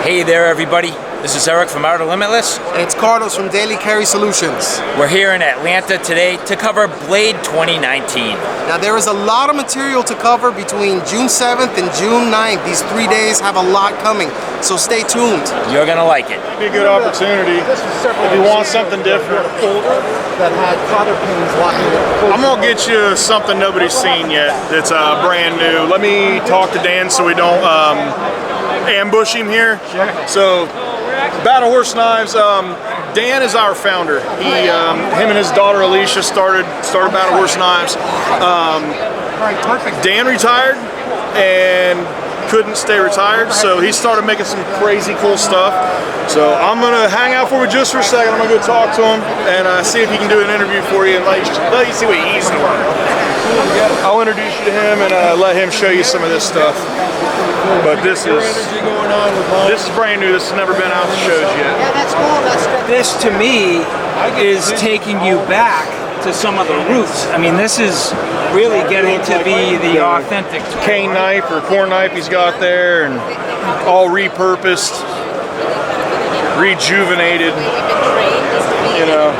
Hey there, everybody. This is Eric from Outer Limitless. And it's Carlos from Daily Carry Solutions. We're here in Atlanta today to cover Blade 2019. Now there is a lot of material to cover between June 7th and June 9th. These 3 days have a lot coming, so stay tuned. You're gonna like it. It'd be a good opportunity if you want something different. That had cotter pins locking it. I'm gonna get you something nobody's seen yet that's brand new. Let me talk to Dan so we don't ambush him here. So, Battle Horse Knives. Dan is our founder. Him and his daughter Alicia started Battle Horse Knives. Dan retired and couldn't stay retired, so he started making some crazy cool stuff. So I'm gonna hang out for you just for a second. I'm gonna go talk to him and see if he can do an interview for you and let you see what he's doing. I'll introduce you to him and let him show you some of this stuff. But this is brand new. This has never been out to shows yet. Yeah, that's cool. This to me is taking you back to some of the roots. I mean, this is really getting to be the authentic Cane knife or corn knife he's got there, and all repurposed, rejuvenated. You know,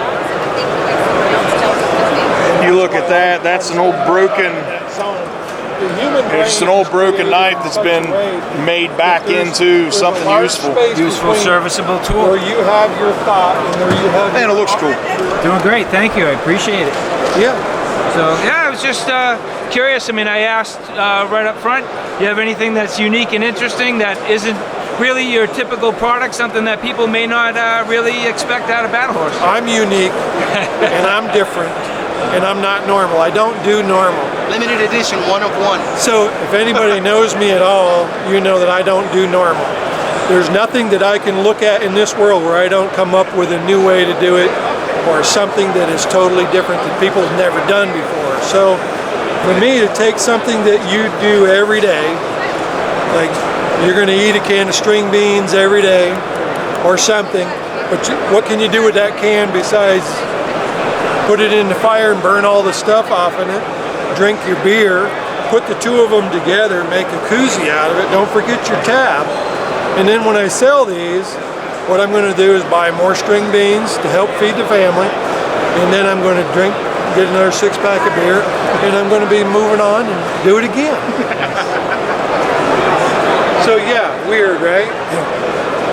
you look at that. That's an old broken. It's just an old broken knife that's been made back into something useful. serviceable tool. Where you have your thought and where you have. And it looks cool. Doing great, thank you, I appreciate it. Yeah. So yeah, I was just curious. I mean, I asked right up front, you have anything that's unique and interesting that isn't really your typical product, something that people may not really expect out of Battle Horse? I'm unique and I'm different and I'm not normal. I don't do normal. Limited edition, 1 of 1. So if anybody knows me at all, you know that I don't do normal. There's nothing that I can look at in this world where I don't come up with a new way to do it or something that is totally different that people have never done before. So for me to take something that you do every day, like you're going to eat a can of string beans every day or something, but what can you do with that can besides put it in the fire and burn all the stuff off in it, drink your beer, put the two of them together, make a koozie out of it, don't forget your tab. And then when I sell these, what I'm going to do is buy more string beans to help feed the family, and then I'm going to get another 6-pack of beer, and I'm going to be moving on and do it again. So yeah, weird, right?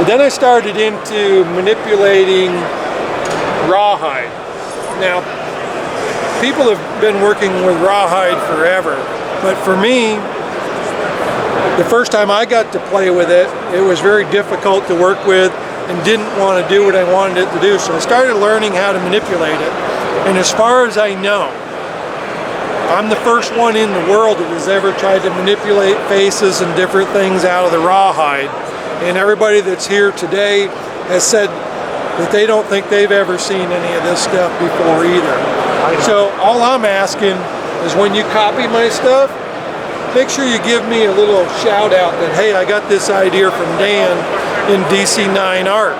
But then I started into manipulating rawhide. Now, people have been working with rawhide forever, but for me, the first time I got to play with it, it was very difficult to work with and didn't want to do what I wanted it to do. So I started learning how to manipulate it. And as far as I know, I'm the first one in the world that has ever tried to manipulate faces and different things out of the rawhide. And everybody that's here today has said that they don't think they've ever seen any of this stuff before either. So all I'm asking is when you copy my stuff, make sure you give me a little shout out that, hey, I got this idea from Dan in DC9 Art.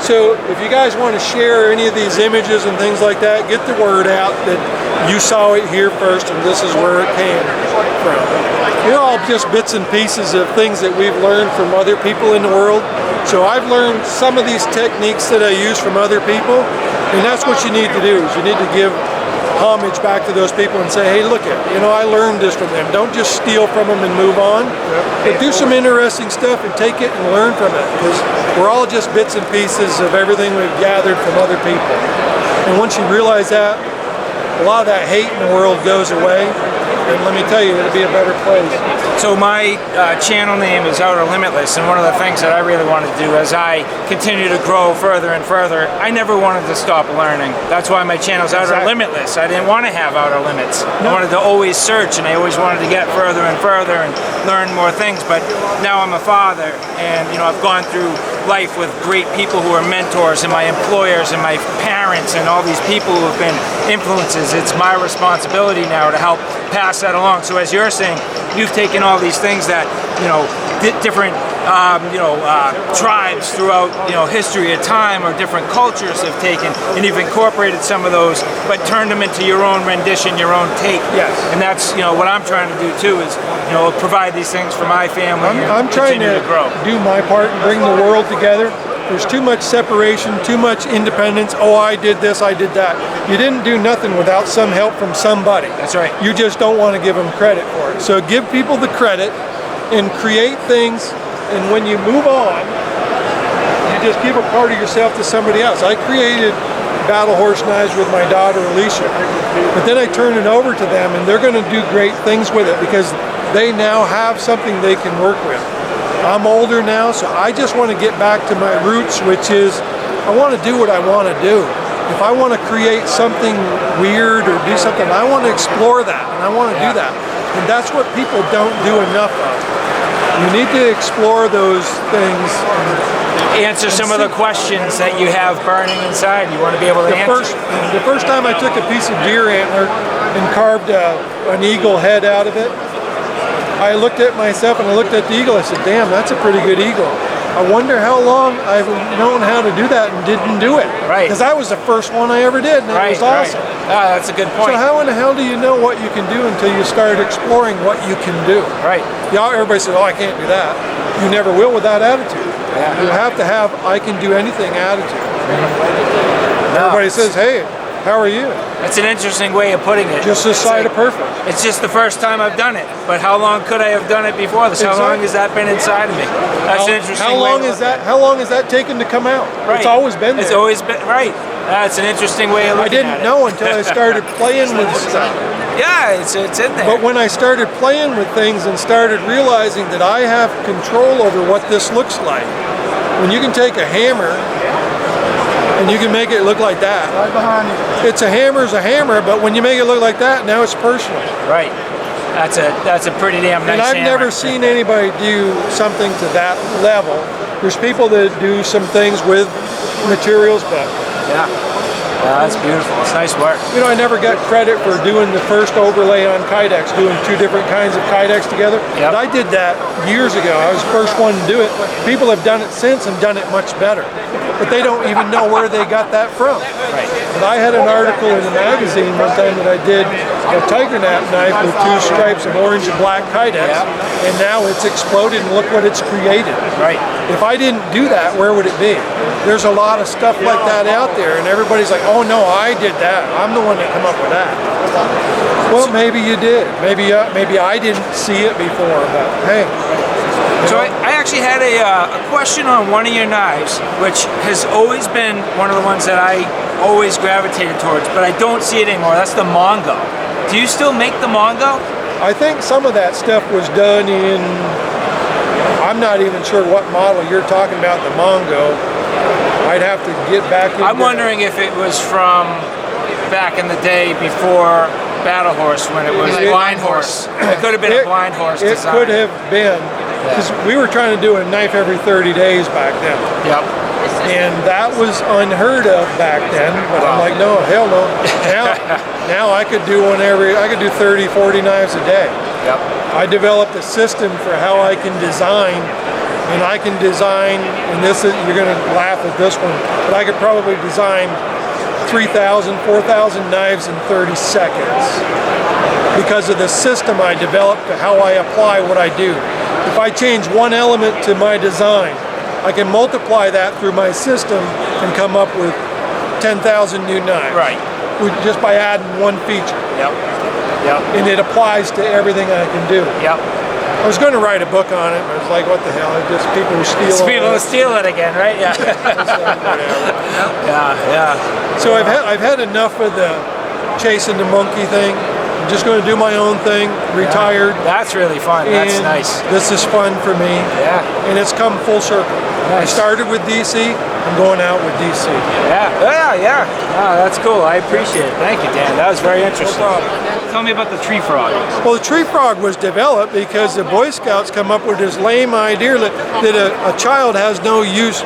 So if you guys want to share any of these images and things like that, get the word out that you saw it here first and this is where it came from. They're all just bits and pieces of things that we've learned from other people in the world. So I've learned some of these techniques that I use from other people, and that's what you need to do, is you need to give homage back to those people and say, hey, look it, you know, I learned this from them. Don't just steal from them and move on, but do some interesting stuff and take it and learn from it, because we're all just bits and pieces of everything we've gathered from other people. And once you realize that, a lot of that hate in the world goes away, and let me tell you, it'll be a better place. So my channel name is Outer Limitless, and one of the things that I really wanted to do as I continue to grow further and further, I never wanted to stop learning. That's why my channel is Outer Limitless. I didn't want to have outer limits. I wanted to always search, and I always wanted to get further and further and learn more things. But now I'm a father, and you know, I've gone through life with great people who are mentors, and my employers and my parents and all these people who have been influences. It's my responsibility now to help pass that along. So as you're saying, you've taken all these things that, you know, different tribes throughout history of time or different cultures have taken, and you've incorporated some of those, but turned them into your own rendition, your own take. Yes. And that's what I'm trying to do too, is provide these things for my family. I'm trying to grow. do my part and bring the world together. There's too much separation, too much independence. Oh, I did this, I did that. You didn't do nothing without some help from somebody. That's right. You just don't want to give them credit for it. So give people the credit and create things, and when you move on, you just give a part of yourself to somebody else. I created battle horse knives with my daughter Alicia, but then I turn it over to them, and they're going to do great things with it because they now have something they can work with. I'm older now, so I just want to get back to my roots, which is I want to do what I want to do. If I want to create something weird or do something, I want to explore that, and I want to do that. And that's what people don't do enough of. You need to explore those things. Answer some of the questions that you have burning inside. You want to be able to answer. The first time I took a piece of deer antler and carved an eagle head out of it, I looked at myself and I looked at the eagle. I said, damn, that's a pretty good eagle. I wonder how long I've known how to do that and didn't do it. Right. Because that was the first one I ever did, and it was awesome. Ah, that's a good point. So how in the hell do you know what you can do until you start exploring what you can do? Right. Yeah, everybody says, oh, I can't do that. You never will with that attitude. Yeah. You have to have I can do anything attitude. Everybody says, hey, how are you? That's an interesting way of putting it. Just this side of perfect. It's just the first time I've done it, but how long could I have done it before this? How long has that been inside of me? That's an interesting way to look at it. How long has that taken to come out? Right. It's always been there. It's always been, right. That's an interesting way of looking at it. I didn't know until I started playing with stuff. Yeah, it's in there. But when I started playing with things and started realizing that I have control over what this looks like, when you can take a hammer and you can make it look like that. Right behind you. It's a hammer, but when you make it look like that, now it's personal. Right. That's a pretty damn nice And I've hammer. never seen anybody do something to that level. There's people that do some things with materials, but yeah, that's beautiful. It's nice work. You know, I never got credit for doing the first overlay on kydex, doing two different kinds of kydex together. Yep. But I did that years ago. I was the first one to do it. People have done it since and done it much better. But they don't even know where they got that from. Right. But I had an article in a magazine one time that I did a tiger nap knife with two stripes of orange and black kydex, and now it's exploded and look what it's created. Right. If I didn't do that, where would it be? There's a lot of stuff like that out there, and everybody's like, oh no, I did that. I'm the one that came up with that. Well, maybe you did. Maybe I didn't see it before, but hey. So I actually had a question on one of your knives, which has always been one of the ones that I always gravitated towards, but I don't see it anymore. That's the Mongo. Do you still make the Mongo? I think some of that stuff was done in, I'm not even sure what model you're talking about, the Mongo. I'd have to get back into I'm wondering if it was from back in the day before Battle Horse, when it was Blind Horse. It could have been a Blind Horse design. It could have been. Because we were trying to do a knife every 30 days back then. Yep. And that was unheard of back then, but I'm like, no, hell no. Now I could do I could do 30, 40 knives a day. Yep. I developed a system for how I can design, and I can design, and this is, you're gonna laugh at this one, but I could probably design 3,000, 4,000 knives in 30 seconds because of the system I developed to how I apply what I do. If I change one element to my design, I can multiply that through my system and come up with 10,000 new knives. Right. Just by adding one feature. Yep. Yep. And it applies to everything I can do. Yep. I was going to write a book on it, but I was like, what the hell? It's just people who steal it. People who steal it again, right? Yeah. Yeah. So I've had enough of the chasing the monkey thing. I'm just going to do my own thing, retired. That's really fun. That's and nice. This is fun for me. Yeah. And it's come full circle. I Nice. started with DC, I'm going out with DC. Yeah. Oh, that's cool. I appreciate it. Thank you, Dan. That was very interesting. Tell me about the tree frog. Well, the tree frog was developed because the Boy Scouts come up with this lame idea that a child has no use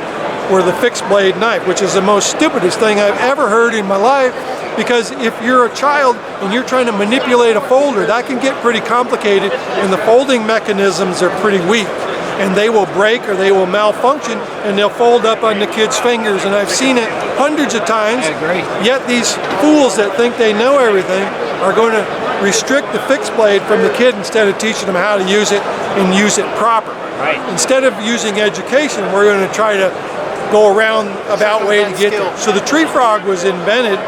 for the fixed blade knife, which is the most stupidest thing I've ever heard in my life. Because if you're a child and you're trying to manipulate a folder, that can get pretty complicated, and the folding mechanisms are pretty weak. And they will break or they will malfunction, and they'll fold up on the kid's fingers. And I've seen it hundreds of times. I agree. Yet these fools that think they know everything are going to restrict the fixed blade from the kid instead of teaching them how to use it and use it proper. Right. Instead of using education, we're going to try to go around about way to get there. So the tree frog was invented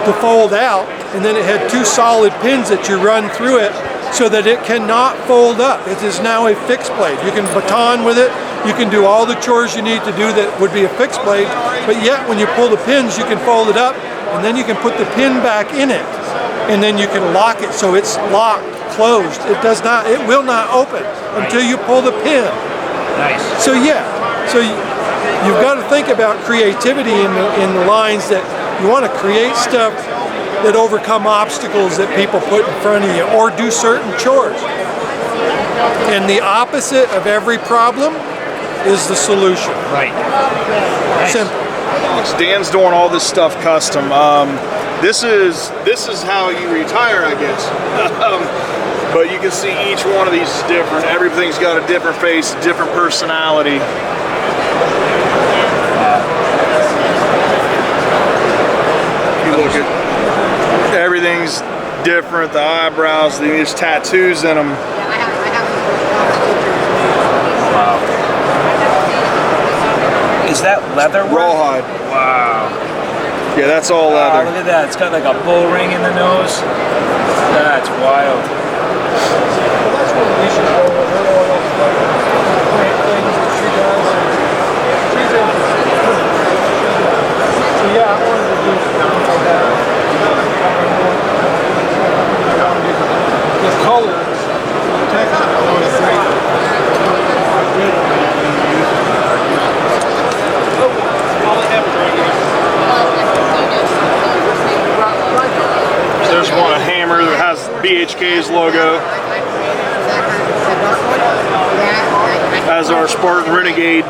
to fold out, and then it had two solid pins that you run through it so that it cannot fold up. It is now a fixed blade. You can baton with it, you can do all the chores you need to do that would be a fixed blade, but yet when you pull the pins, you can fold it up, and then you can put the pin back in it, and then you can lock it so it's locked, closed. It will not open until you pull the pin. Nice. So yeah, you've got to think about creativity in the lines that you want to create stuff that overcome obstacles that people put in front of you or do certain chores. And the opposite of every problem is the solution. Right. Nice. Simple. Dan's doing all this stuff custom. This is how you retire, I guess. But you can see each one of these is different. Everything's got a different face, different personality. You look at everything's different. The eyebrows, there's tattoos in them. Wow. Is that leather work? Rawhide. Wow. Yeah, that's all leather. Look at that. It's got like a bull ring in the nose. That's wild. Well, that's what we should go with her oil stuff. Plant things that she does. She's interested. So yeah, I wanted to do something like that. The colors, the texture, I want to say. There's one, a hammer that has BHK's logo. Has our Spartan Renegade